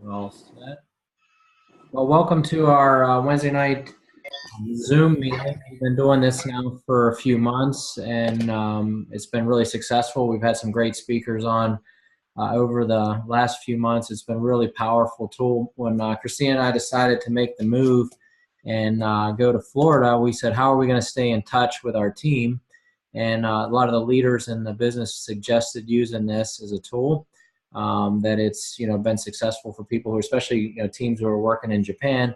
All set. Well, welcome to our Wednesday night Zoom meeting. We've been doing this now for a few months, and it's been really successful. We've had some great speakers on over the last few months. It's been a really powerful tool. When Christina and I decided to make the move and go to Florida, we said, how are we going to stay in touch with our team? And a lot of the leaders in the business suggested using this as a tool. That it's been successful for people who, especially teams who are working in Japan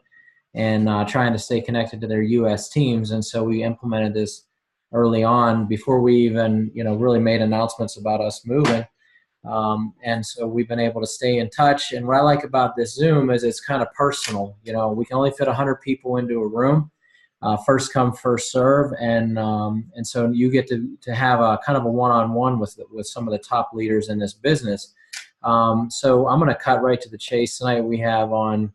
and trying to stay connected to their U.S. teams. And so we implemented this early on before we even really made announcements about us moving. And so we've been able to stay in touch. And what I like about this Zoom is it's kind of personal. We can only fit 100 people into a room. First come, first serve, and so you get to have a kind of a one-on-one with some of the top leaders in this business. So I'm going to cut right to the chase tonight. We have on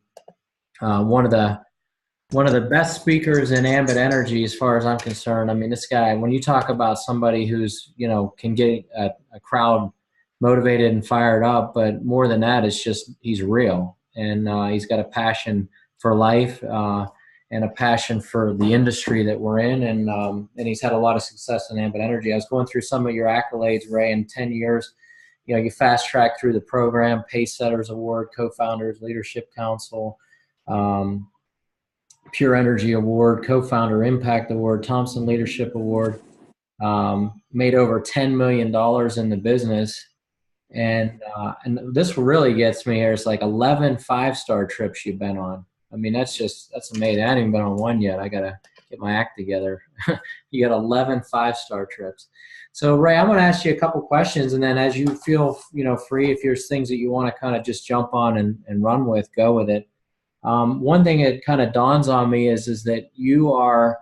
one of the best speakers in Ambit Energy, as far as I'm concerned. I mean, this guy, when you talk about somebody who's can get a crowd motivated and fired up, but more than that, it's just he's real, and he's got a passion for life. And a passion for the industry that we're in, and he's had a lot of success in Ambit Energy. I was going through some of your accolades, Ray. In 10 years, you fast track through the program: Pace Setters Award, Co-Founders Leadership Council, Pure Energy Award, Co-Founder Impact Award, Thompson Leadership Award. Made over $10 million in the business, and this really gets me here. It's like 11 5-star trips you've been on. I mean, that's amazing. I haven't even been on one yet. I got to get my act together. You got 11 5-star trips. So, Ray, I'm going to ask you a couple questions, and then as you feel, free, if there's things that you want to kind of just jump on and run with, go with it. One thing that kind of dawns on me is that you are,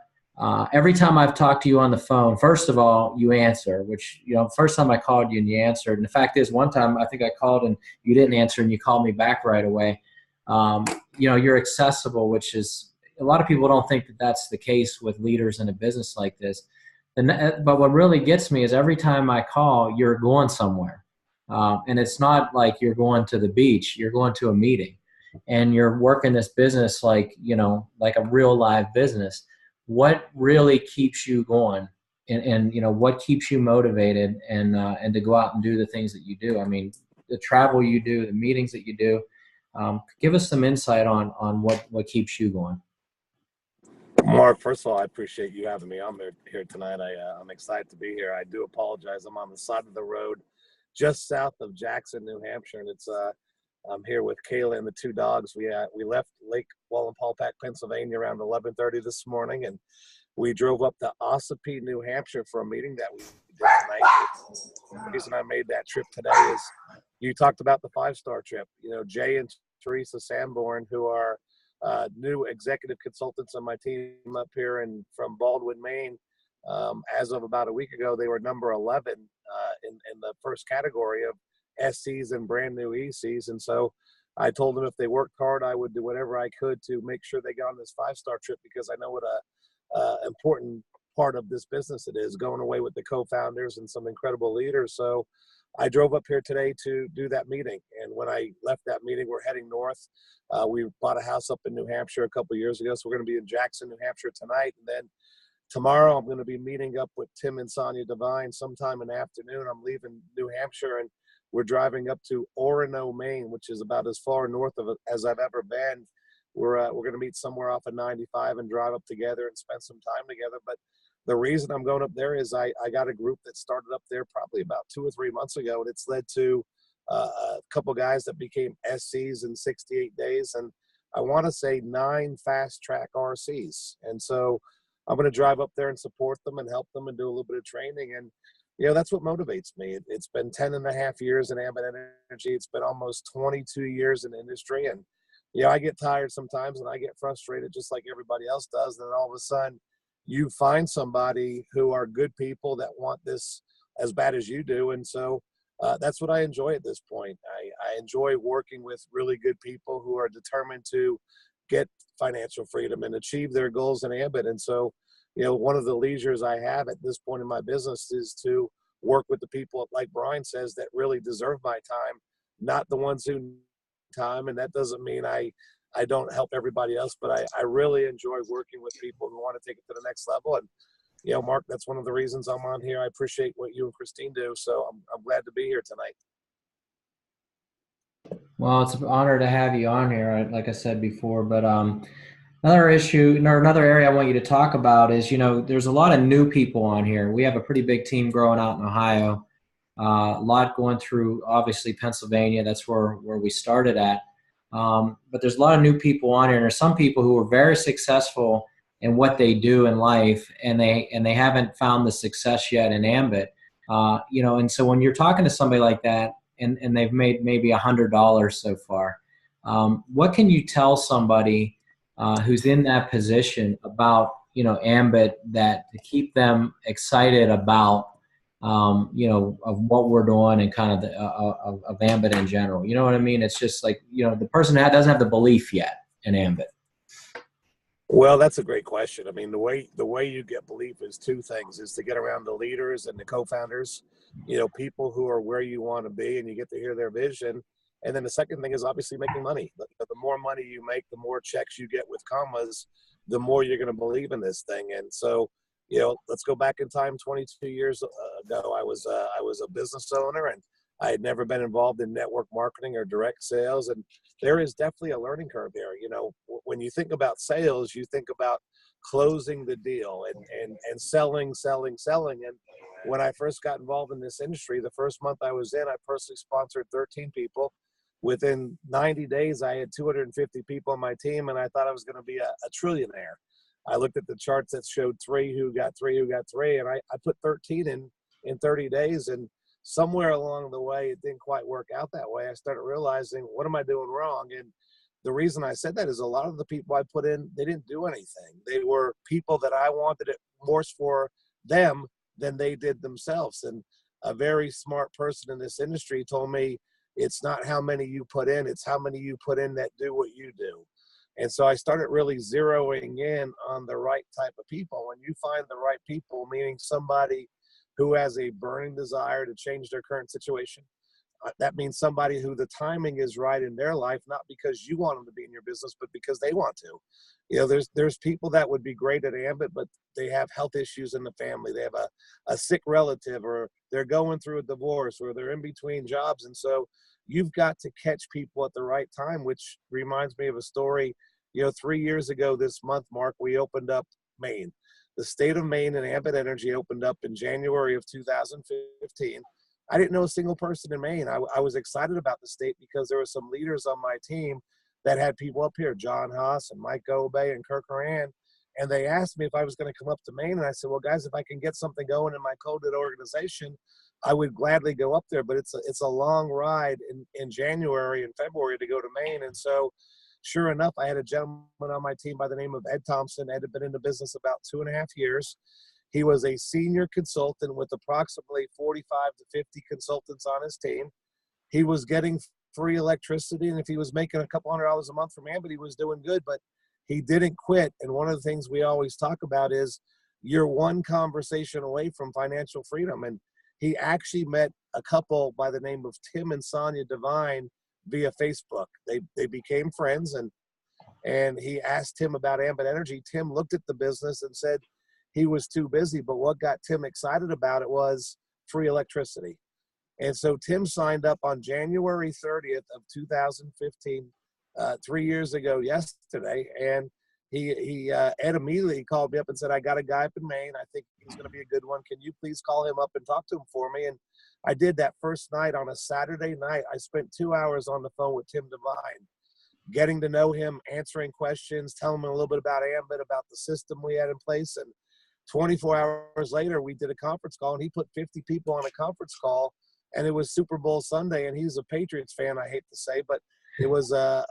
every time I've talked to you on the phone, first of all, you answer, which, first time I called you and you answered. And the fact is, one time I think I called and you didn't answer and you called me back right away. You're accessible, which is, a lot of people don't think that that's the case with leaders in a business like this. But what really gets me is every time I call, you're going somewhere. And it's not like you're going to the beach, you're going to a meeting, and you're working this business like a real live business. What really keeps you going, and what keeps you motivated and to go out and do the things that you do? I mean, the travel you do, the meetings that you do. Give us some insight on what keeps you going. Mark, first of all, I appreciate you having me on here tonight. I'm excited to be here. I do apologize. I'm on the side of the road just south of Jackson, New Hampshire, and I'm here with Kayla and the two dogs. We left Lake Wallenpaupack, Pennsylvania around 11:30 this morning, and we drove up to Ossipee, New Hampshire for a meeting that we did tonight. The reason I made that trip today is you talked about the 5-star trip. Jay and Teresa Sanborn, who are new executive consultants on my team up here and from Baldwin, Maine. As of about a week ago, they were number 11 in the first category of SCs and brand new ECs. And so I told them if they worked hard, I would do whatever I could to make sure they got on this 5-star trip, because I know what a important part of this business it is, going away with the co-founders and some incredible leaders. So I drove up here today to do that meeting. And when I left that meeting, we're heading north. We bought a house up in New Hampshire a couple of years ago. So we're going to be in Jackson, New Hampshire tonight. And then tomorrow I'm going to be meeting up with Tim and Sonia Devine sometime in the afternoon. I'm leaving New Hampshire and we're driving up to Orono, Maine, which is about as far north of it as I've ever been. We're going to meet somewhere off of 95 and drive up together and spend some time together. But the reason I'm going up there is I got a group that started up there probably about 2 or 3 months ago, and it's led to a couple guys that became SCs in 68 days, and I want to say 9 fast-track RCs. And so I'm going to drive up there and support them and help them and do a little bit of training. And, that's what motivates me. It's been 10 and a half years in Ambit Energy. It's been almost 22 years in the industry. And, I get tired sometimes and I get frustrated just like everybody else does. And then all of a sudden, you find somebody who are good people that want this as bad as you do. And so that's what I enjoy at this point. I enjoy working with really good people who are determined to get financial freedom and achieve their goals in Ambit. And so, one of the leisures I have at this point in my business is to work with the people, like Brian says, that really deserve my time, not the ones who time. And that doesn't mean I don't help everybody else, but I really enjoy working with people who want to take it to the next level. And, you know, Mark, that's one of the reasons I'm on here. I appreciate what you and Christine do. So I'm glad to be here tonight. Well, it's an honor to have you on here, like I said before. But another issue or another area I want you to talk about is, you know, there's a lot of new people on here. We have a pretty big team growing out in Ohio. A lot going through, obviously, Pennsylvania. That's where we started at. But there's a lot of new people on here, and there's some people who are very successful in what they do in life, and they haven't found the success yet in Ambit. You know, and so when you're talking to somebody like that, and they've made maybe $100 so far, what can you tell somebody who's in that position about, you know, Ambit, that to keep them excited about, you know, of what we're doing and kind of of Ambit in general? You know what I mean? It's just like, you know, the person that doesn't have the belief yet in Ambit. Well, that's a great question. I mean, the way you get belief is two things: is to get around the leaders and the co-founders, you know, people who are where you want to be, and you get to hear their vision. And then the second thing is obviously making money. The more money you make, the more checks you get with commas, the more you're going to believe in this thing. And so, you know, let's go back in time. 22 years ago, I was a business owner, and I had never been involved in network marketing or direct sales. And there is definitely a learning curve there. You know, when you think about sales, you think about closing the deal and selling. And when I first got involved in this industry, the first month I was in, I personally sponsored 13 people. Within 90 days, I had 250 people on my team, and I thought I was going to be a trillionaire. I looked at the charts that showed three who got three, and I put 13 in 30 days. And somewhere along the way, it didn't quite work out that way. I started realizing, what am I doing wrong? And the reason I said that is a lot of the people I put in, they didn't do anything. They were people that I wanted it more for them than they did themselves. And a very smart person in this industry told me, it's not how many you put in, it's how many you put in that do what you do. And so I started really zeroing in on the right type of people. When you find the right people, meaning somebody who has a burning desire to change their current situation, that means somebody who the timing is right in their life, not because you want them to be in your business, but because they want to. You know, there's people that would be great at Ambit, but they have health issues in the family. They have a sick relative, or they're going through a divorce, or they're in between jobs. And so you've got to catch people at the right time, which reminds me of a story. You know, 3 years ago this month, Mark, we opened up Maine. The state of Maine and Ambit Energy opened up in January of 2015. I didn't know a single person in Maine. I was excited about the state because there were some leaders on my team that had people up here, John Haas and Mike Obey and Kirk Horan. And they asked me if I was going to come up to Maine. And I said, well, guys, if I can get something going in my coded organization, I would gladly go up there. But it's a long ride in January and February to go to Maine. And so sure enough, I had a gentleman on my team by the name of Ed Thompson. Ed had been in the business about 2.5 years. He was a senior consultant with approximately 45 to 50 consultants on his team. He was getting free electricity, and if he was making a couple $100 a month from Ambit, he was doing good, but he didn't quit. And one of the things we always talk about is you're one conversation away from financial freedom. And he actually met a couple by the name of Tim and Sonia Devine via Facebook. They became friends, and he asked Tim about Ambit Energy. Tim looked at the business and said he was too busy, but what got Tim excited about it was free electricity. And so Tim signed up on January 30th of 2015, 3 years ago yesterday, and Ed immediately called me up and said, I got a guy up in Maine. I think he's going to be a good one. Can you please call him up and talk to him for me? And I did that first night on a Saturday night. I spent 2 hours on the phone with Tim Devine, getting to know him, answering questions, telling him a little bit about Ambit, about the system we had in place. And 24 hours later, we did a conference call, and he put 50 people on a conference call, and it was Super Bowl Sunday, and he's a Patriots fan, I hate to say, but it was the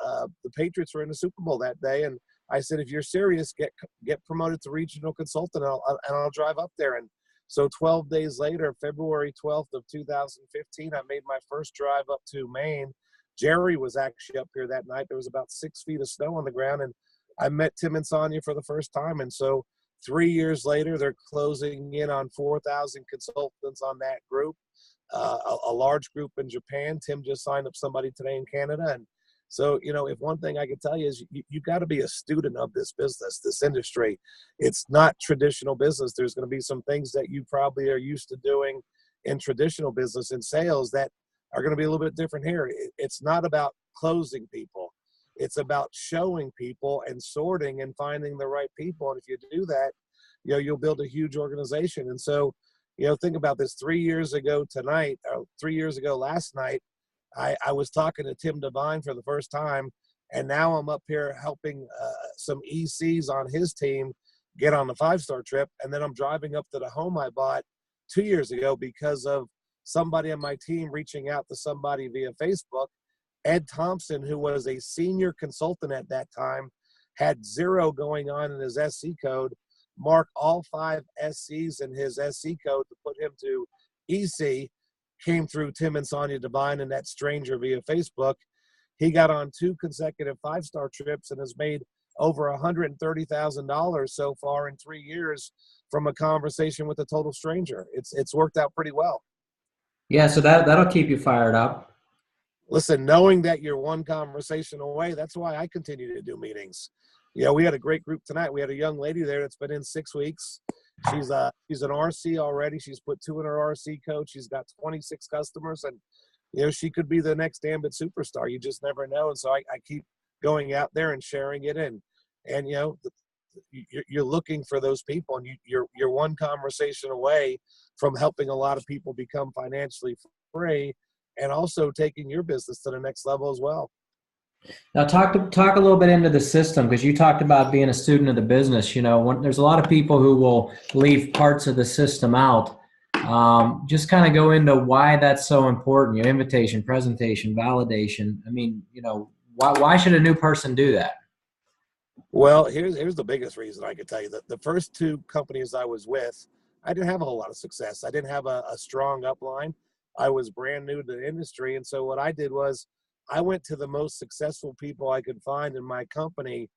Patriots were in the Super Bowl that day. And I said, if you're serious, get promoted to regional consultant, and I'll drive up there. And so 12 days later, February 12th of 2015, I made my first drive up to Maine. Jerry was actually up here that night. There was about 6 feet of snow on the ground, and I met Tim and Sonia for the first time. And so 3 years later, they're closing in on 4,000 consultants on that group, a large group in Japan. Tim just signed up somebody today in Canada, and So, if one thing I can tell you is you got to be a student of this business, this industry. It's not traditional business. There's going to be some things that you probably are used to doing in traditional business and sales that are going to be a little bit different here. It's not about closing people. It's about showing people and sorting and finding the right people. And if you do that, you'll build a huge organization. And so, think about this. 3 years ago tonight, 3 years ago last night, I was talking to Tim Devine for the first time, and now I'm up here helping some ECs on his team get on the 5-star trip. And then I'm driving up to the home I bought 2 years ago because of somebody on my team reaching out to somebody via Facebook. Ed Thompson, who was a senior consultant at that time, had 0 going on in his SC code. Mark all 5 SCs in his SC code to put him to EC. Came through Tim and Sonia Devine and that stranger via Facebook. He got on 2 consecutive 5-star trips and has made over $130,000 so far in 3 years from a conversation with a total stranger. It's worked out pretty well. Yeah, so that'll keep you fired up. Listen, knowing that you're one conversation away, that's why I continue to do meetings. We had a great group tonight. We had a young lady there that's been in 6 weeks. She's an RC already. She's put 2 in her RC code. She's got 26 customers, and she could be the next Ambit superstar. You just never know. And so I keep going out there and sharing it, and you're looking for those people, and you're one conversation away from helping a lot of people become financially free, and also taking your business to the next level as well. Now talk a little bit into the system, because you talked about being a student of the business. There's a lot of people who will leave parts of the system out. Just kind of go into why that's so important. Your invitation, presentation, validation. I mean, why should a new person do that? Well, here's the biggest reason I can tell you. That the first 2 companies I was with, I didn't have a whole lot of success. I didn't have a strong upline. I was brand new to the industry, and so what I did was I went to the most successful people I could find in my company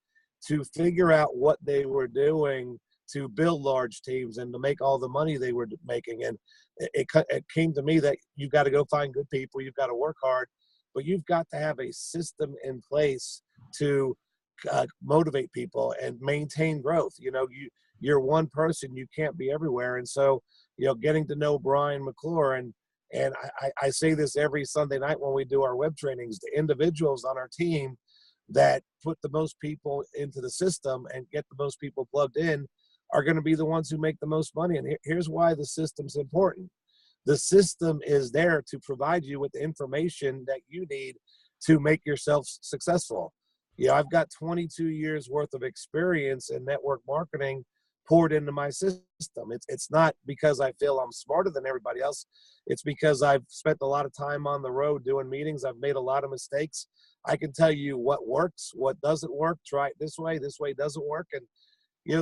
to figure out what they were doing to build large teams and to make all the money they were making. And it came to me that you've got to go find good people. You've got to work hard, but you've got to have a system in place to motivate people and maintain growth. You're one person. You can't be everywhere. And so, getting to know Brian McClure, and I say this every Sunday night when we do our web trainings, the individuals on our team that put the most people into the system and get the most people plugged in are going to be the ones who make the most money. And here's why the system's important. The system is there to provide you with the information that you need to make yourself successful. I've got 22 years worth of experience in network marketing poured into my system. It's not because I feel I'm smarter than everybody else. It's because I've spent a lot of time on the road doing meetings. I've made a lot of mistakes. I can tell you what works, what doesn't work. Try it this way doesn't work. And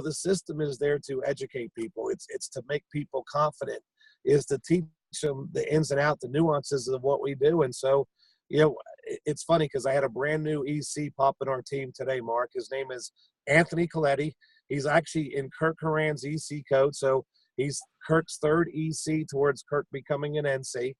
the system is there to educate people. It's to make people confident, is to teach them the ins and outs, the nuances of what we do. And so, it's funny because I had a brand new EC pop in our team today, Mark. His name is Anthony Coletti. He's actually in Kirk Horan's EC code. So he's Kirk's 3rd EC towards Kirk becoming an NC.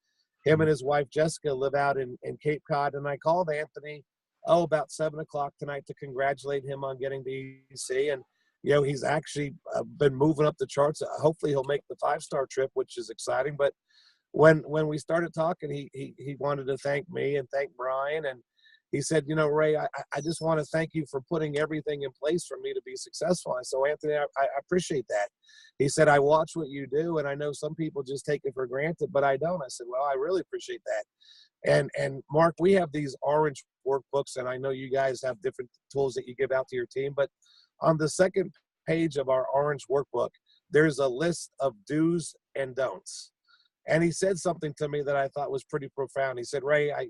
Him and his wife, Jessica, live out in Cape Cod. And I called Anthony, about 7 o'clock tonight to congratulate him on getting the EC. And, he's actually been moving up the charts. Hopefully he'll make the 5-star trip, which is exciting. But when we started talking, he wanted to thank me and thank Brian. And he said, Ray, I just want to thank you for putting everything in place for me to be successful. I said, Anthony, I appreciate that. He said, I watch what you do, and I know some people just take it for granted, but I don't. I said, well, I really appreciate that. And Mark, we have these orange workbooks, and I know you guys have different tools that you give out to your team, but on the second page of our orange workbook, there's a list of do's and don'ts. And he said something to me that I thought was pretty profound. He said, Ray, I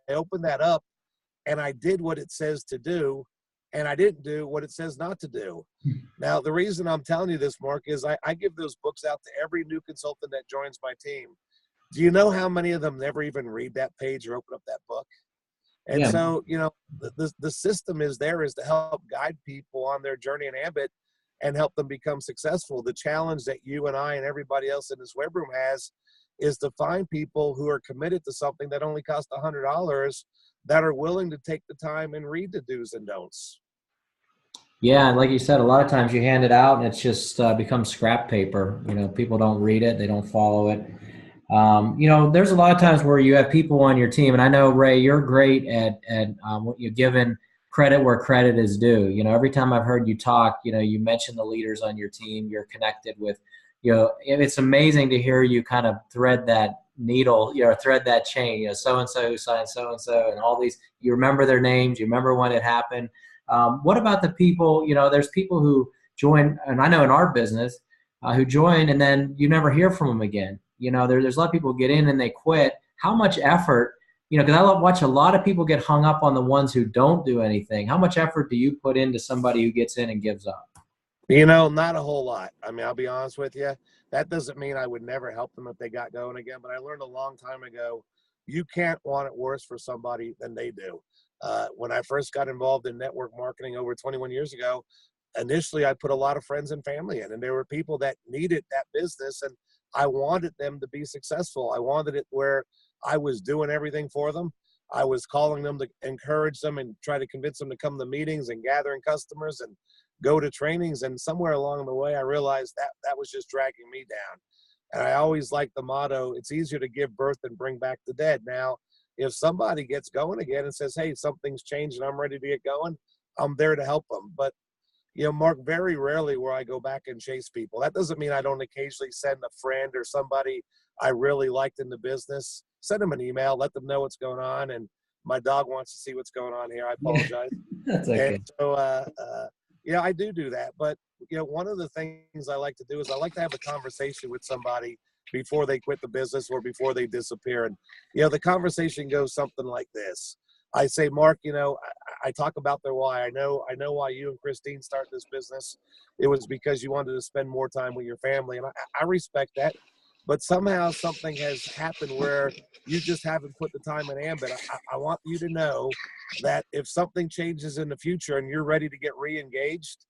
opened that up and I did what it says to do, and I didn't do what it says not to do. Now, the reason I'm telling you this, Mark, is I give those books out to every new consultant that joins my team. Do you know how many of them never even read that page or open up that book? And so, the system is to help guide people on their journey in Ambit and help them become successful. The challenge that you and I and everybody else in this web room has is to find people who are committed to something that only costs $100 that are willing to take the time and read the do's and don'ts. Yeah, and like you said, a lot of times you hand it out and it's just becomes scrap paper. People don't read it, they don't follow it. There's a lot of times where you have people on your team, and I know, Ray, you're great at what you're giving credit where credit is due. Every time I've heard you talk, you mention the leaders on your team. You're connected with, it's amazing to hear you kind of thread that needle, thread that chain. So and so who signed so and so, and all these. You remember their names. You remember when it happened. What about the people? There's people who join, and I know in our business, who join and then you never hear from them again. There's a lot of people who get in and they quit. How much effort, because I watch a lot of people get hung up on the ones who don't do anything. How much effort do you put into somebody who gets in and gives up? Not a whole lot. I mean, I'll be honest with you. That doesn't mean I would never help them if they got going again. But I learned a long time ago, you can't want it worse for somebody than they do. When I first got involved in network marketing over 21 years ago, initially I put a lot of friends and family in, and there were people that needed that business, and I wanted them to be successful. I wanted it where I was doing everything for them. I was calling them to encourage them and try to convince them to come to meetings and gathering customers and go to trainings. And somewhere along the way, I realized that that was just dragging me down. And I always like the motto, it's easier to give birth than bring back the dead. Now, if somebody gets going again and says, hey, something's changed and I'm ready to get going, I'm there to help them. But Mark, very rarely where I go back and chase people. That doesn't mean I don't occasionally send a friend or somebody I really liked in the business, send them an email, let them know what's going on. And my dog wants to see what's going on here. I apologize. That's okay. And so, I do that. But, one of the things I like to do is I like to have a conversation with somebody before they quit the business or before they disappear. And, the conversation goes something like this. I say, Mark, I talk about their why. I know why you and Christine started this business. It was because you wanted to spend more time with your family. And I respect that. But somehow something has happened where you just haven't put the time in Ambit. I want you to know that if something changes in the future and you're ready to get re-engaged,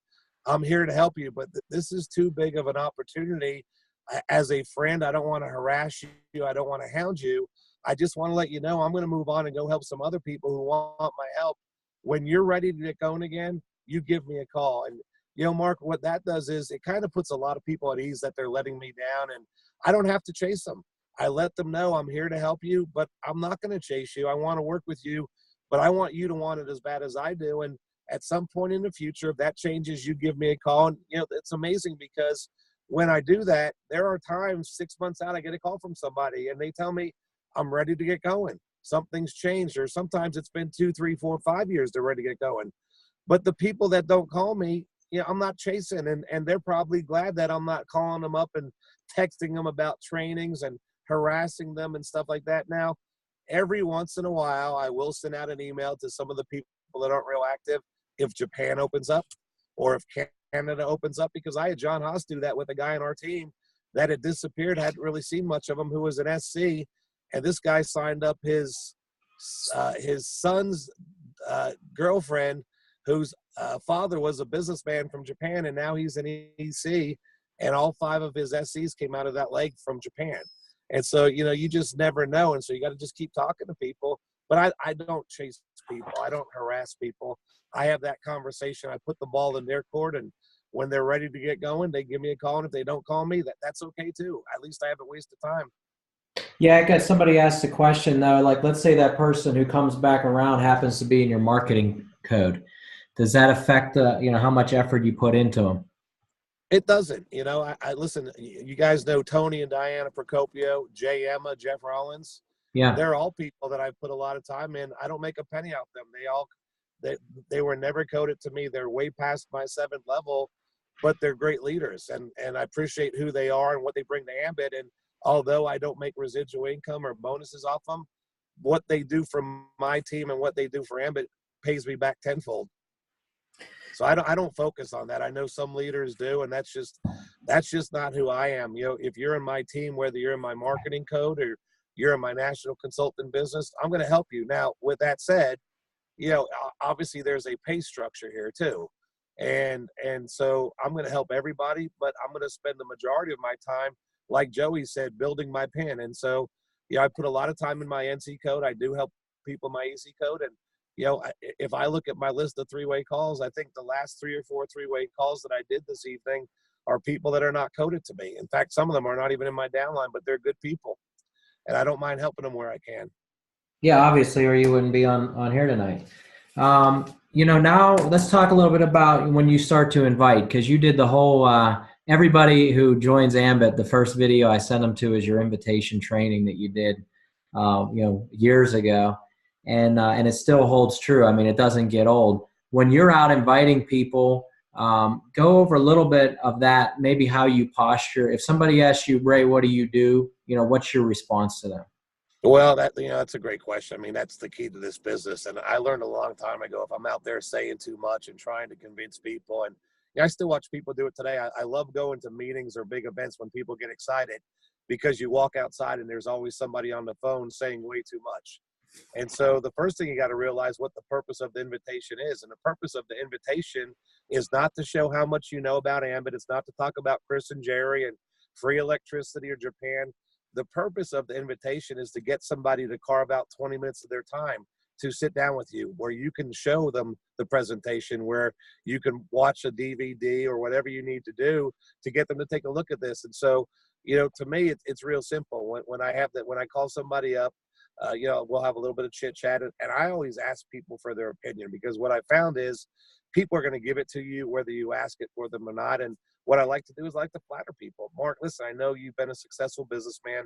I'm here to help you. But this is too big of an opportunity. As a friend, I don't want to harass you. I don't want to hound you. I just want to let you know I'm going to move on and go help some other people who want my help. When you're ready to get going again, you give me a call. And, Mark, what that does is it kind of puts a lot of people at ease that they're letting me down, and I don't have to chase them. I let them know I'm here to help you, but I'm not going to chase you. I want to work with you, but I want you to want it as bad as I do. And at some point in the future, if that changes, you give me a call. And, it's amazing because when I do that, there are times 6 months out, I get a call from somebody and they tell me, I'm ready to get going. Something's changed, or sometimes it's been 2, 3, 4, 5 years they're ready to get going. But the people that don't call me, I'm not chasing, and they're probably glad that I'm not calling them up and texting them about trainings and harassing them and stuff like that. Now, every once in a while, I will send out an email to some of the people that aren't real active if Japan opens up or if Canada opens up, because I had John Haas do that with a guy on our team that had disappeared, hadn't really seen much of him, who was an SC. And this guy signed up his son's girlfriend, whose father was a businessman from Japan, and now he's an EC. And all 5 of his SCs came out of that leg from Japan. And so, you just never know. And so you got to just keep talking to people. But I don't chase people. I don't harass people. I have that conversation. I put the ball in their court, and when they're ready to get going, they give me a call. And if they don't call me, that's okay too. At least I haven't wasted time. Yeah, I got somebody asked a question though, like let's say that person who comes back around happens to be in your marketing code. Does that affect how much effort you put into them? It doesn't. I listen, you guys know Tony and Diana Procopio, Jay Emma, Jeff Rollins. Yeah. They're all people that I've put a lot of time in. I don't make a penny off them. They were never coded to me. They're way past my 7th level, but they're great leaders, and I appreciate who they are and what they bring to Ambit. And although I don't make residual income or bonuses off them, what they do for my team and what they do for Ambit pays me back tenfold. So I don't focus on that. I know some leaders do, and that's just not who I am. If you're in my team, whether you're in my marketing code or you're in my national consultant business, I'm going to help you. Now, with that said, obviously there's a pay structure here too. And so I'm going to help everybody, but I'm going to spend the majority of my time, like Joey said, building my pin. And so, I put a lot of time in my NC code. I do help people my easy code. And, if I look at my list of three-way calls, I think the last 3 or 4 three-way calls that I did this evening are people that are not coded to me. In fact, some of them are not even in my downline, but they're good people. And I don't mind helping them where I can. Yeah, obviously, or you wouldn't be on here tonight. Now let's talk a little bit about when you start to invite, because you did the whole everybody who joins Ambit, the first video I sent them to is your invitation training that you did, years ago, and it still holds true. I mean, it doesn't get old. When you're out inviting people, go over a little bit of that, maybe how you posture. If somebody asks you, Ray, what do you do? What's your response to them? Well, that's a great question. I mean, that's the key to this business. And I learned a long time ago, if I'm out there saying too much and trying to convince people, and I still watch people do it today. I love going to meetings or big events when people get excited, because you walk outside and there's always somebody on the phone saying way too much. And so the first thing you got to realize what the purpose of the invitation is. And the purpose of the invitation is not to show how much you know about Ambit. It's not to talk about Chris and Jerry and free electricity or Japan. The purpose of the invitation is to get somebody to carve out 20 minutes of their time to sit down with you, where you can show them the presentation, where you can watch a DVD or whatever you need to do to get them to take a look at this. And so, to me, it's real simple. When I call somebody up, we'll have a little bit of chit chat, and I always ask people for their opinion, because what I found is people are going to give it to you whether you ask it for them or not. And what I like to do is like to flatter people. Mark, listen, I know you've been a successful businessman.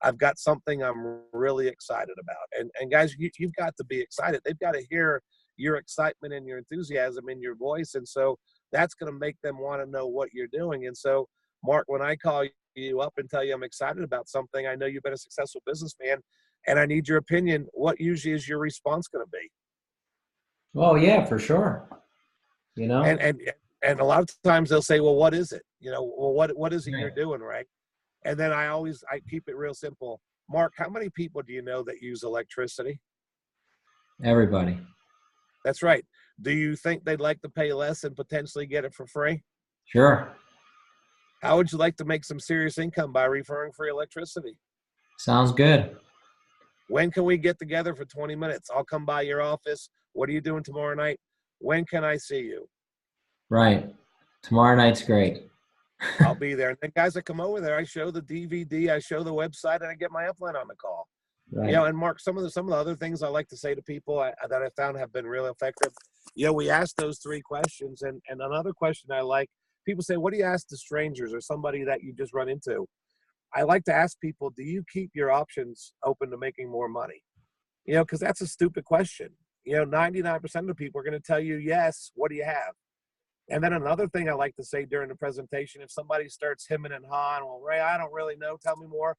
I've got something I'm really excited about. And guys, you've got to be excited. They've got to hear your excitement and your enthusiasm in your voice. And so that's going to make them want to know what you're doing. And so, Mark, when I call you up and tell you I'm excited about something, I know you've been a successful businessman, and I need your opinion. What usually is your response going to be? Well, yeah, for sure. And a lot of times they'll say, well, what is it? Well, what is it Right. you're doing, right? And then I keep it real simple. Mark, how many people do you know that use electricity? Everybody. That's right. Do you think they'd like to pay less and potentially get it for free? Sure. How would you like to make some serious income by referring free electricity? Sounds good. When can we get together for 20 minutes? I'll come by your office. What are you doing tomorrow night? When can I see you? Right. Tomorrow night's great. I'll be there. And then guys that come over there, I show the DVD, I show the website, and I get my upline on the call. Right. And Mark, some of the other things I like to say to people that I found have been really effective. We ask those 3 questions, and another question I like, people say, what do you ask to strangers or somebody that you just run into? I like to ask people, do you keep your options open to making more money? Because that's a stupid question. 99% of the people are going to tell you yes. What do you have? And then another thing I like to say during the presentation, if somebody starts hemming and hawing, well, Ray, I don't really know, tell me more.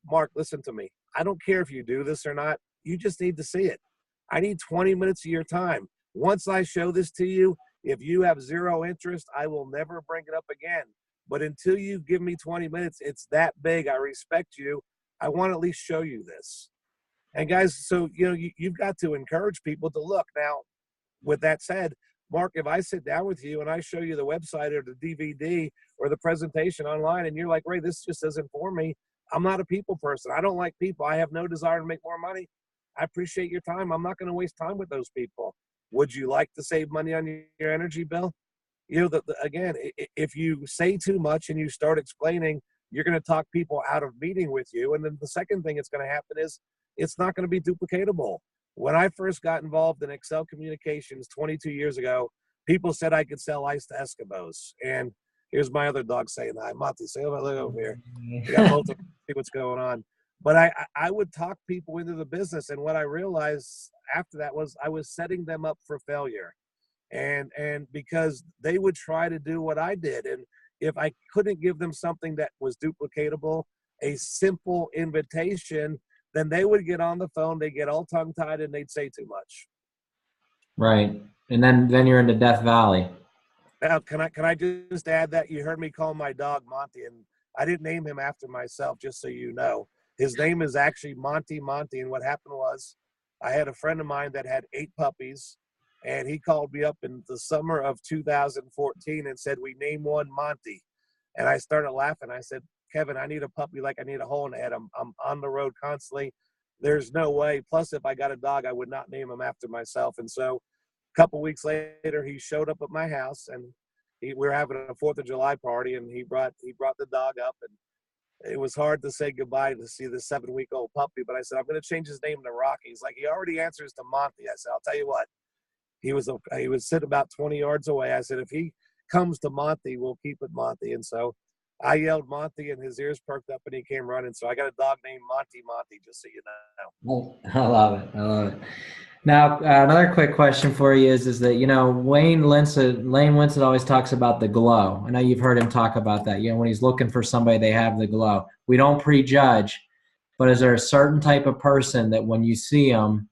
Mark, listen to me. I don't care if you do this or not. You just need to see it. I need 20 minutes of your time. Once I show this to you, if you have 0 interest, I will never bring it up again. But until you give me 20 minutes, it's that big. I respect you. I want to at least show you this. And guys, so, you've got to encourage people to look. Now, with that said, Mark, if I sit down with you and I show you the website or the DVD or the presentation online, and you're like, Ray, this just isn't for me. I'm not a people person. I don't like people. I have no desire to make more money. I appreciate your time. I'm not going to waste time with those people. Would you like to save money on your energy bill? Again, if you say too much and you start explaining, you're going to talk people out of meeting with you. And then the second thing that's going to happen is it's not going to be duplicatable. When I first got involved in Excel communications 22 years ago, people said I could sell ice to Eskimos. And here's my other dog saying hi. Monte, say hello, look over here. We got both of them, see what's going on. But I would talk people into the business. And what I realized after that was I was setting them up for failure. And because they would try to do what I did. And if I couldn't give them something that was duplicatable, a simple invitation, then they would get on the phone, they get all tongue-tied, and they'd say too much. Right. And then you're into Death Valley. Now, can I just add that you heard me call my dog Monte, and I didn't name him after myself, just so you know. His name is actually Monte. And what happened was I had a friend of mine that had 8 puppies, and he called me up in the summer of 2014 and said, we name one Monte. And I started laughing. I said, Kevin, I need a puppy like I need a hole in the head. I'm on the road constantly. there's no way. Plus, if I got a dog, I would not name him after myself. And so a couple weeks later, he showed up at my house, and we were having a 4th of July party, and he brought the dog up, and it was hard to say goodbye to see the 7-week-old puppy. But I said, I'm going to change his name to Rocky. He's like, he already answers to Monte. I said, I'll tell you what. He would sit about 20 yards away. I said, if he comes to Monte, we'll keep it Monte. And so I yelled Monte, and his ears perked up, and he came running. So I got a dog named Monte, just so you know. I love it. I love it. Now, another quick question for you is that, Lane Winsett always talks about the glow. I know you've heard him talk about that. When he's looking for somebody, they have the glow. We don't prejudge, but is there a certain type of person that when you see them,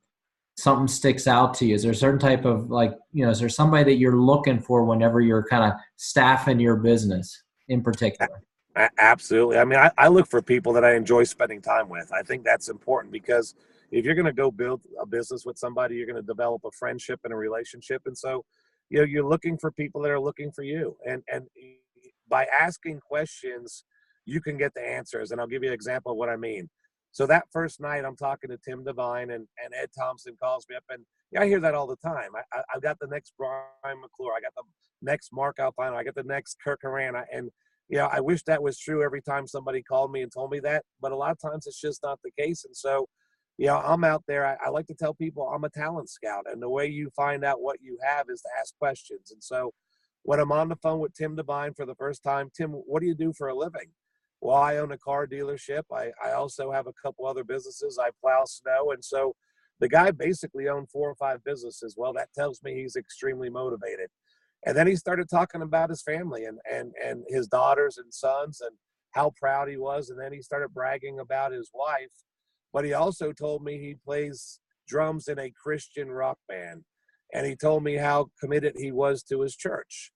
something sticks out to you? Is there a certain type of is there somebody that you're looking for whenever you're kind of staffing your business in particular? Absolutely. I mean, I look for people that I enjoy spending time with. I think that's important because if you're going to go build a business with somebody, you're going to develop a friendship and a relationship. And so, you're looking for people that are looking for you. And by asking questions, you can get the answers. And I'll give you an example of what I mean. So that first night, I'm talking to Tim Devine, and Ed Thompson calls me up, and I hear that all the time. I've got the next Brian McClure, I got the next Marc Alfano, I got the next Kirk Horan, and I wish that was true every time somebody called me and told me that, but a lot of times it's just not the case. And so, I'm out there. I like to tell people I'm a talent scout, and the way you find out what you have is to ask questions. And so when I'm on the phone with Tim Devine for the first time, Tim, what do you do for a living? Well, I own a car dealership. I also have a couple other businesses. I plow snow. And so the guy basically owned 4 or 5 businesses. Well, that tells me he's extremely motivated. And then he started talking about his family and his daughters and sons and how proud he was. And then he started bragging about his wife. But he also told me he plays drums in a Christian rock band. And he told me how committed he was to his church.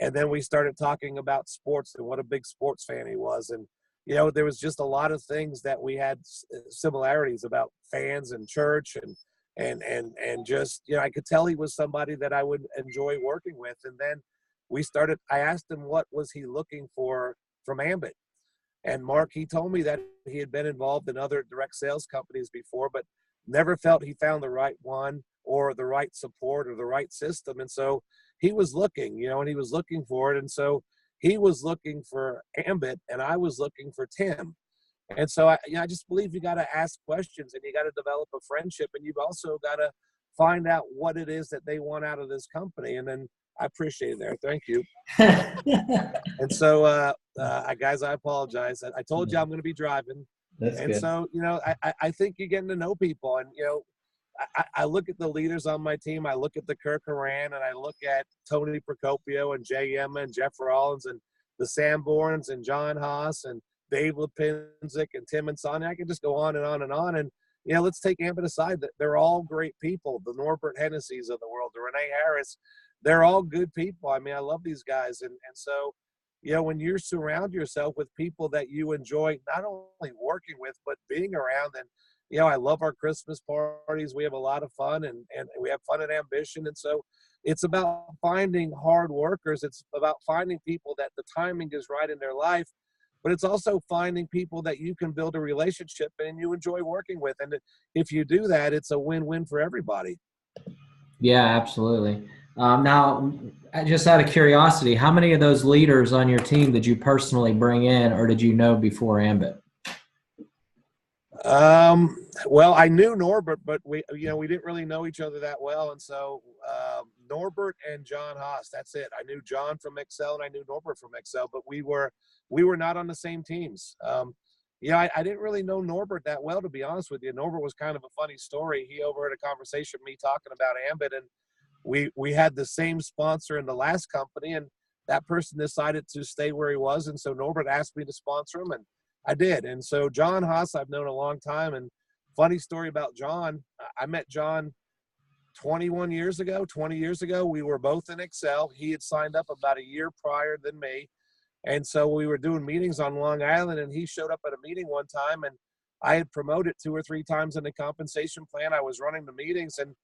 And then we started talking about sports and what a big sports fan he was. And, there was just a lot of things that we had similarities about fans and church and just, I could tell he was somebody that I would enjoy working with. And then I asked him what was he looking for from Ambit. And Marc, he told me that he had been involved in other direct sales companies before, but never felt he found the right one or the right support or the right system. And so he was looking, and he was looking for it. And so he was looking for Ambit, and I was looking for Tim. And so I just believe you got to ask questions, and you got to develop a friendship, and you've also got to find out what it is that they want out of this company. And then I appreciate it there. Thank you. And so, guys, I apologize. I told you I'm going to be driving. That's and good. So, I think you're getting to know people. And, I look at the leaders on my team. I look at the Kirk Horan, and I look at Tony Procopio and Jay Emma and Jeff Rollins and the Sanborns and John Haas and Dave Lipinzik and Tim and Sonia. I can just go on and on and on. And, let's take Ambit aside. They're all great people. The Norbert Hennessy's of the world, the Renee Harris, they're all good people. I mean, I love these guys. And so, when you surround yourself with people that you enjoy not only working with, but being around, and I love our Christmas parties. We have a lot of fun, and we have fun and ambition. And so it's about finding hard workers. It's about finding people that the timing is right in their life, but it's also finding people that you can build a relationship and you enjoy working with. And if you do that, it's a win-win for everybody. Yeah, absolutely. Now, just out of curiosity, how many of those leaders on your team did you personally bring in, or did you know before Ambit? Well, I knew Norbert, but we didn't really know each other that well. And so, Norbert and John Haas, that's it. I knew John from Excel and I knew Norbert from Excel, but we were not on the same teams. I didn't really know Norbert that well, to be honest with you. Norbert was kind of a funny story. He overheard a conversation with me talking about Ambit, and we had the same sponsor in the last company, and that person decided to stay where he was. And so Norbert asked me to sponsor him, and I did. And so John Haas, I've known a long time. And funny story about John, I met John 20 years ago. We were both in Excel. He had signed up about a year prior than me. And so we were doing meetings on Long Island, and he showed up at a meeting one time, and I had promoted 2 or 3 times in the compensation plan. I was running the meetings, and,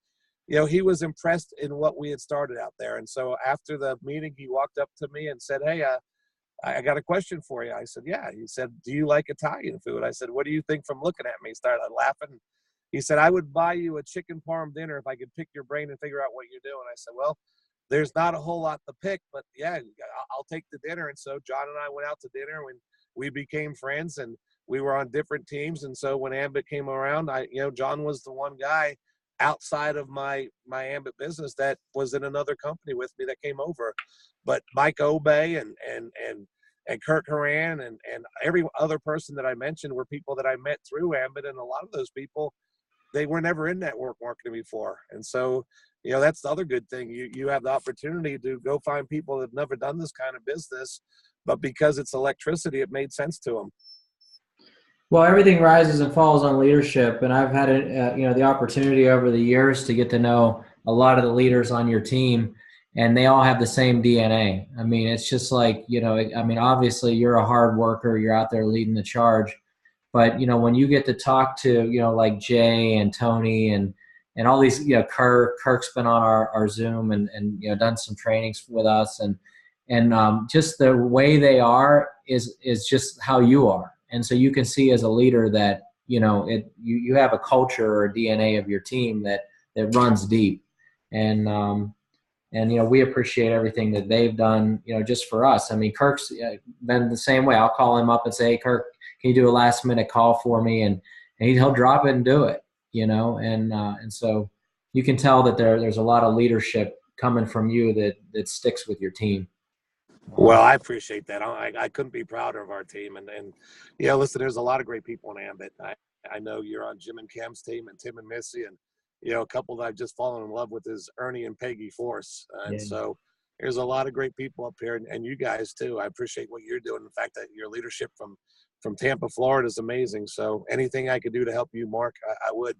he was impressed in what we had started out there. And so after the meeting, he walked up to me and said, "Hey, I got a question for you." I said, "Yeah." He said, "Do you like Italian food?" I said, "What do you think from looking at me?" He started laughing. He said, I would buy you a chicken parm dinner if I could pick your brain and figure out what you're doing. I said, well, there's not a whole lot to pick, but yeah, I'll take the dinner. And so John and I went out to dinner when we became friends, and we were on different teams. And so when Ambit came around, John was the one guy outside of my Ambit business that was in another company with me that came over. But Mike Obey and Kirk Horan and every other person that I mentioned were people that I met through Ambit. And a lot of those people, they were never in network marketing before. And so, that's the other good thing. You have the opportunity to go find people that have never done this kind of business, but because it's electricity, it made sense to them. Well, everything rises and falls on leadership, and I've had the opportunity over the years to get to know a lot of the leaders on your team, and they all have the same DNA. I mean, it's just like, obviously you're a hard worker, you're out there leading the charge, but when you get to talk to like Jay and Tony and all these, Kirk's been on our Zoom and done some trainings with us, and just the way they are is just how you are. And so you can see as a leader that, you have a culture or DNA of your team that runs deep. And we appreciate everything that they've done, just for us. I mean, Kirk's been the same way. I'll call him up and say, hey, Kirk, can you do a last minute call for me? And he'll drop it and do it, and so you can tell that there's a lot of leadership coming from you that sticks with your team. Well, I appreciate that. I couldn't be prouder of our team. And listen, there's a lot of great people in Ambit. I know you're on Jim and Cam's team, and Tim and Missy, and a couple that I've just fallen in love with is Ernie and Peggy Force. And so there's a lot of great people up here, and you guys too. I appreciate what you're doing. The fact that your leadership from Tampa, Florida is amazing. So anything I could do to help you, Mark, I would.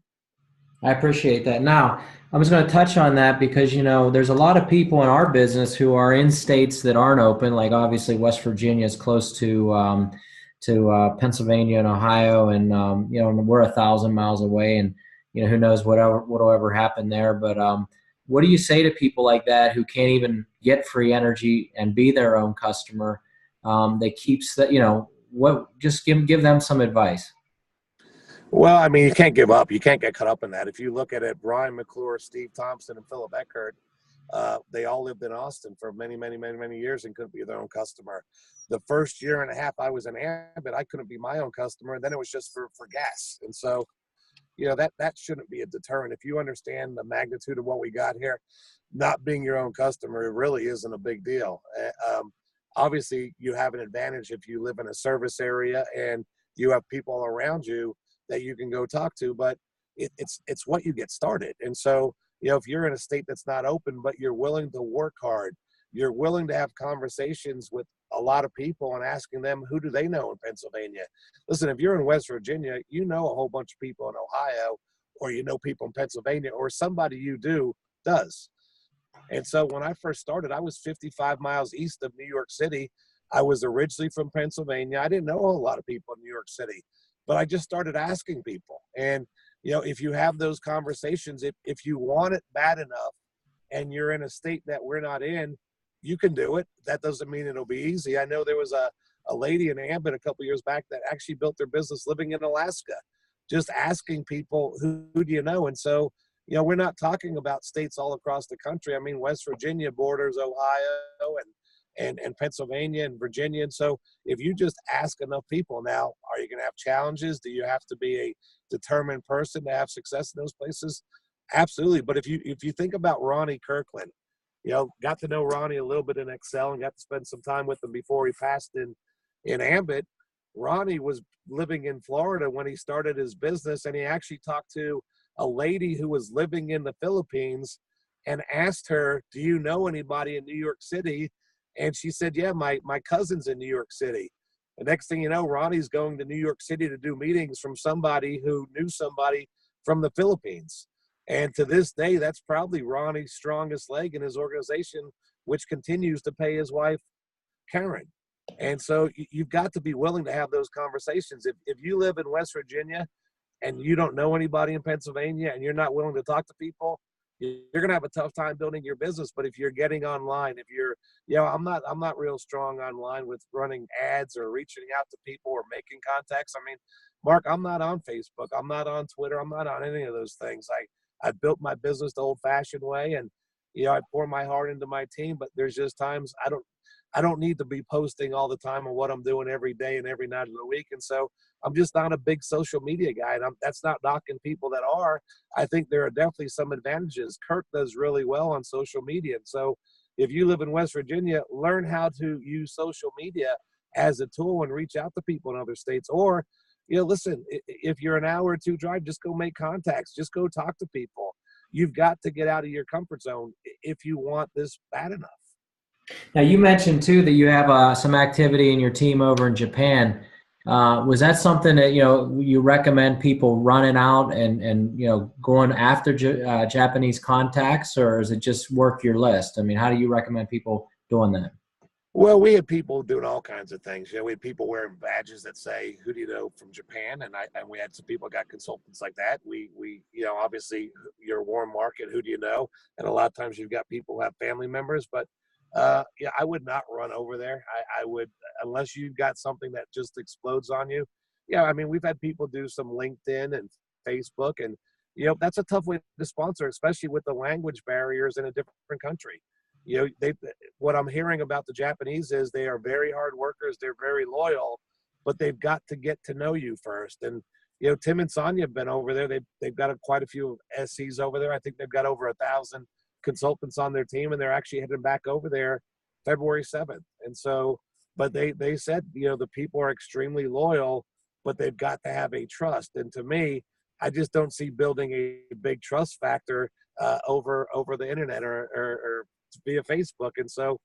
I appreciate that. Now, I'm just going to touch on that because, there's a lot of people in our business who are in states that aren't open. Like obviously West Virginia is close to Pennsylvania and Ohio, and we're 1,000 miles away, and who knows what'll ever happen there. But what do you say to people like that who can't even get free energy and be their own customer? They keeps that, just give them some advice. Well, I mean, you can't give up. You can't get caught up in that. If you look at it, Brian McClure, Steve Thompson, and Philip Eckert, they all lived in Austin for many, many, many, many years and couldn't be their own customer. The first year and a half I was in Ambit, I couldn't be my own customer, and then it was just for gas. And so, that shouldn't be a deterrent. If you understand the magnitude of what we got here, not being your own customer, it really isn't a big deal. Obviously, you have an advantage if you live in a service area and you have people around you that you can go talk to, but it's what you get started. And so, if you're in a state that's not open, but you're willing to work hard, you're willing to have conversations with a lot of people and asking them, who do they know in Pennsylvania? Listen, if you're in West Virginia, you know a whole bunch of people in Ohio, or people in Pennsylvania, or somebody you does. And so when I first started, I was 55 miles east of New York City. I was originally from Pennsylvania. I didn't know a lot of people in New York City, but I just started asking people. And, if you have those conversations, if you want it bad enough and you're in a state that we're not in, you can do it. That doesn't mean it'll be easy. I know there was a lady in Ambit a couple of years back that actually built their business living in Alaska, just asking people, who do you know? And so, we're not talking about states all across the country. I mean, West Virginia borders Ohio and Pennsylvania and Virginia. And so if you just ask enough people, now, are you going to have challenges? Do you have to be a determined person to have success in those places? Absolutely. But if you think about Ronnie Kirkland, got to know Ronnie a little bit in Excel and got to spend some time with him before he passed in Ambit. Ronnie was living in Florida when he started his business, and he actually talked to a lady who was living in the Philippines and asked her, do you know anybody in New York City? And she said, yeah, my cousin's in New York City. The next thing you know, Ronnie's going to New York City to do meetings from somebody who knew somebody from the Philippines. And to this day, that's probably Ronnie's strongest leg in his organization, which continues to pay his wife, Karen. And so you've got to be willing to have those conversations. If you live in West Virginia and you don't know anybody in Pennsylvania and you're not willing to talk to people, you're going to have a tough time building your business. But if you're getting online, if you're, I'm not real strong online with running ads or reaching out to people or making contacts. I mean, Mark, I'm not on Facebook. I'm not on Twitter. I'm not on any of those things. I built my business the old-fashioned way, and I pour my heart into my team. But there's just times I don't need to be posting all the time on what I'm doing every day and every night of the week. And so I'm just not a big social media guy, and that's not knocking people that are. I think there are definitely some advantages. Kirk does really well on social media, and so if you live in West Virginia, learn how to use social media as a tool and reach out to people in other states. Or, listen, if you're an hour or two drive, just go make contacts. Just go talk to people. You've got to get out of your comfort zone if you want this bad enough. Now, you mentioned too that you have some activity in your team over in Japan. Was that something that you recommend people running out and going after Japanese contacts, or is it just work your list? I mean, how do you recommend people doing that? Well, we had people doing all kinds of things. We had people wearing badges that say, "Who do you know from Japan?" And we had some people got consultants like that. We obviously you're a warm market. Who do you know? And a lot of times you've got people who have family members, but I would not run over there. I would, unless you've got something that just explodes on you. Yeah, I mean, we've had people do some LinkedIn and Facebook, and that's a tough way to sponsor, especially with the language barriers in a different country. What I'm hearing about the Japanese is they are very hard workers. They're very loyal, but they've got to get to know you first. And Tim and Sonia have been over there. They've got quite a few SCs over there. I think they've got over 1,000 consultants on their team, and they're actually heading back over there February 7th. And so, but they said the people are extremely loyal, but they've got to have a trust. And to me, I just don't see building a big trust factor over the internet or via Facebook. And so,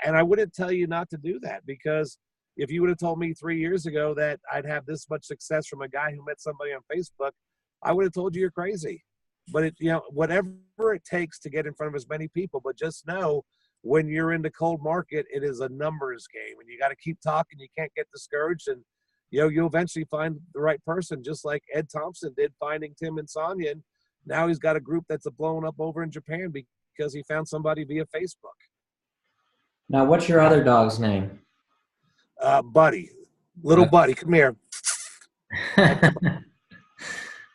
and I wouldn't tell you not to do that, because if you would have told me 3 years ago that I'd have this much success from a guy who met somebody on Facebook, I would have told you you're crazy. But whatever it takes to get in front of as many people, but just know when you're in the cold market, it is a numbers game, and you got to keep talking. You can't get discouraged, and you'll eventually find the right person, just like Ed Thompson did finding Tim and Sonia. And now he's got a group that's blowing up over in Japan because he found somebody via Facebook. Now, what's your other dog's name? Buddy, little Buddy, come here.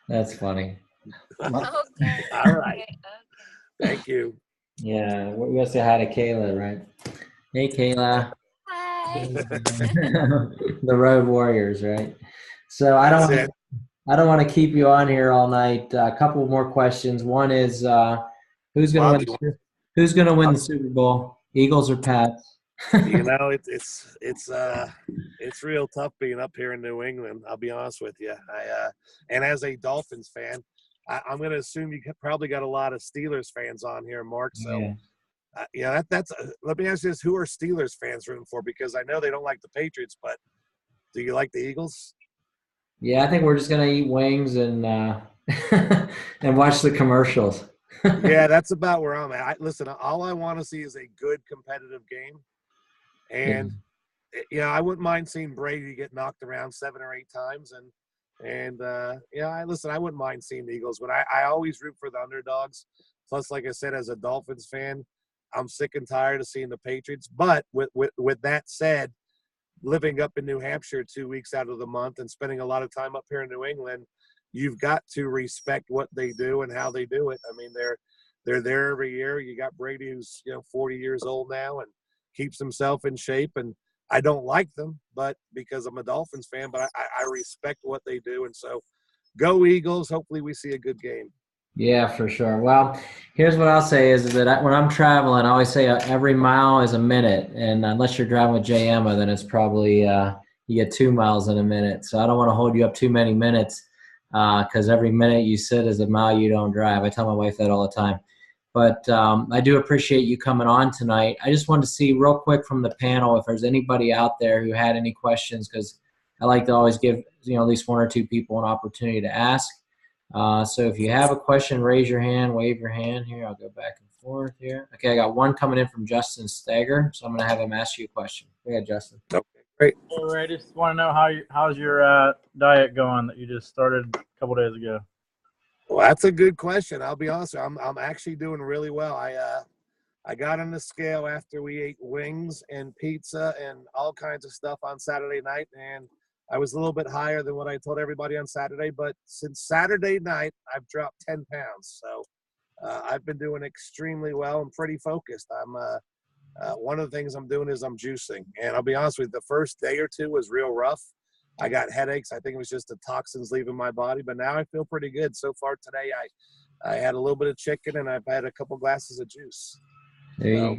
That's funny. Okay. All right. Okay. Thank you. Yeah, we gotta say hi to Kayla, right? Hey, Kayla. Hi. The Road Warriors, right? So I don't want to keep you on here all night. A couple more questions. One is who's going to win the Super Bowl? Eagles or Pats? It's real tough being up here in New England. I'll be honest with you. And as a Dolphins fan, I'm going to assume you probably got a lot of Steelers fans on here, Mark. So, that's. Let me ask you this: who are Steelers fans rooting for? Because I know they don't like the Patriots, but do you like the Eagles? Yeah, I think we're just going to eat wings and and watch the commercials. Yeah, that's about where I'm at. Listen, all I want to see is a good competitive game, and I wouldn't mind seeing Brady get knocked around 7 or 8 times, and I wouldn't mind seeing the Eagles, but I always root for the underdogs. Plus, like I said, as a Dolphins fan, I'm sick and tired of seeing the Patriots. But with that said, living up in New Hampshire 2 weeks out of the month and spending a lot of time up here in New England, you've got to respect what they do and how they do it. I mean, they're there every year. You got Brady, who's 40 years old now and keeps himself in shape. And I don't like them, but because I'm a Dolphins fan, but I respect what they do. And so go Eagles. Hopefully we see a good game. Yeah, for sure. Well, here's what I'll say is that when I'm traveling, I always say every mile is a minute. And unless you're driving with J. Emma, then it's probably you get 2 miles in a minute. So I don't want to hold you up too many minutes because every minute you sit is a mile you don't drive. I tell my wife that all the time. But I do appreciate you coming on tonight. I just wanted to see real quick from the panel if there's anybody out there who had any questions, because I like to always give at least 1 or 2 people an opportunity to ask. So if you have a question, raise your hand, wave your hand. Here, I'll go back and forth here. Okay, I got one coming in from Justin Steger, so I'm going to have him ask you a question. Go ahead, Justin. Okay, great. Hey, Ray, I just want to know how's your diet going that you just started a couple days ago? Well, that's a good question. I'll be honest with you, I'm actually doing really well. I got on the scale after we ate wings and pizza and all kinds of stuff on Saturday night, and I was a little bit higher than what I told everybody on Saturday, but since Saturday night, I've dropped 10 pounds. So I've been doing extremely well. I'm pretty focused. One of the things I'm doing is I'm juicing. And I'll be honest with you, the first day or two was real rough. I got headaches. I think it was just the toxins leaving my body, but now I feel pretty good. So far today, I had a little bit of chicken and I've had a couple glasses of juice. There you go.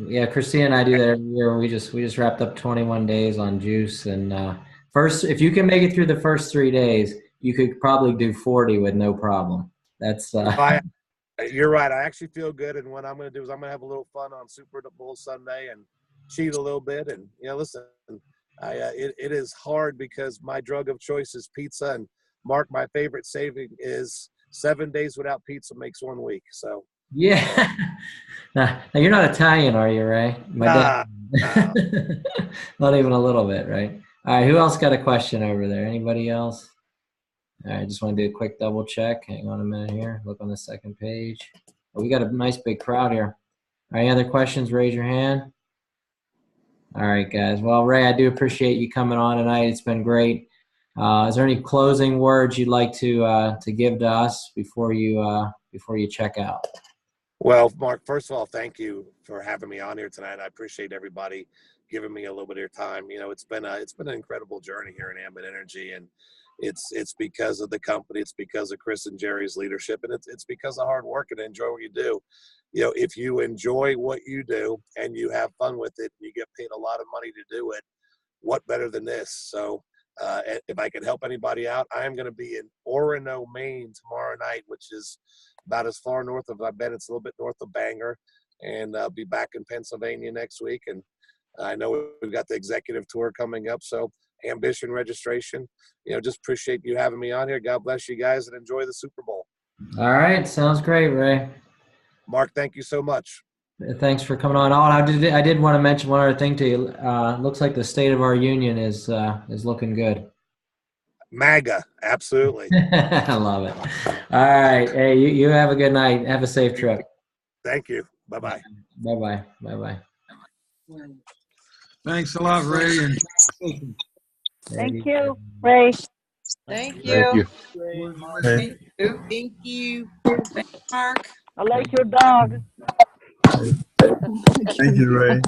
Yeah, Christina and I do that every year. We just wrapped up 21 days on juice, and first, if you can make it through the first 3 days, you could probably do 40 with no problem. That's You're right. I actually feel good, and what I'm going to do is I'm going to have a little fun on Super Bowl Sunday and cheat a little bit. And listen, it is hard because my drug of choice is pizza, and Mark, my favorite saving is 7 days without pizza makes 1 week. So yeah. Now you're not Italian, are you, Ray? My dad. Not even a little bit, right? All right. Who else got a question over there? Anybody else? All right. I just want to do a quick double check. Hang on a minute here. Look on the second page. Oh, we got a nice big crowd here. Any other questions? Raise your hand. All right, guys. Well, Ray, I do appreciate you coming on tonight. It's been great. Is there any closing words you'd like to give to us before you check out? Well, Mark, first of all, thank you for having me on here tonight. I appreciate everybody giving me a little bit of your time. It's been an incredible journey here in Ambit Energy, and it's because of the company, it's because of Chris and Jerry's leadership, and it's because of hard work and enjoy what you do. If you enjoy what you do and you have fun with it, and you get paid a lot of money to do it, what better than this? So if I can help anybody out, I am going to be in Orono, Maine tomorrow night, which is about as far north of I've been. It's a little bit north of Bangor, and I'll be back in Pennsylvania next week. And I know we've got the executive tour coming up, so ambition registration. Just appreciate you having me on here. God bless you guys, and enjoy the Super Bowl. All right, sounds great, Ray. Mark, thank you so much. Thanks for coming on. I did want to mention one other thing to you. Looks like the state of our union is looking good. MAGA, absolutely. I love it. All right. Hey, you have a good night. Have a safe trip. Thank you. Bye-bye. Bye-bye. Bye-bye. Thanks a lot, Ray. And Thank you, Ray. Thank you. Hey. Thank you. Thanks, Mark. I like your dog. Thank you, Ray.